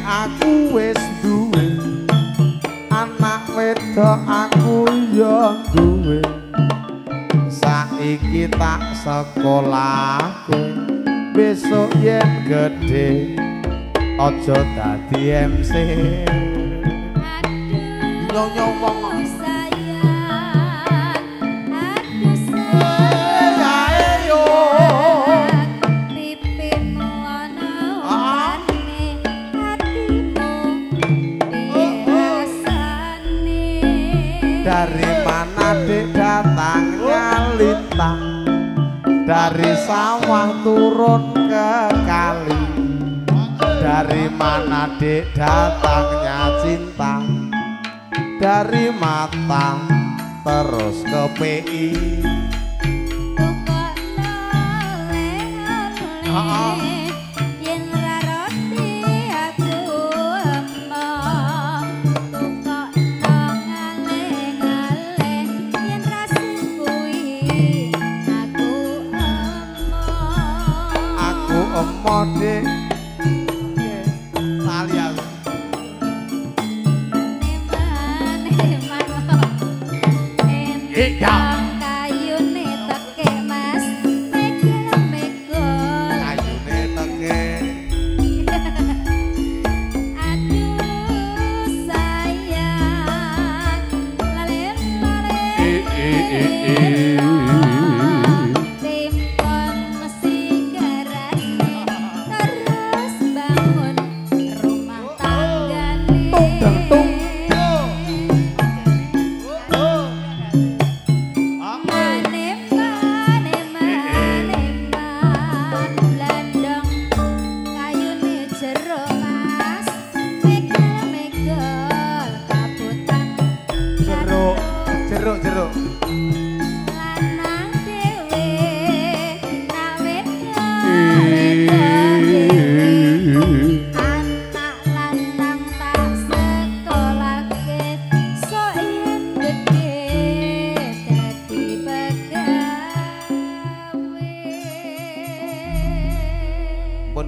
Aku wis duwe anak wedok aku yo duwe saiki tak sekolahke besok yen gedhe aja dadi MC nyonya wong dari mana dek datangnya lintang dari sawah turun ke kali dari mana dek datangnya cinta dari mata terus ke PI Mode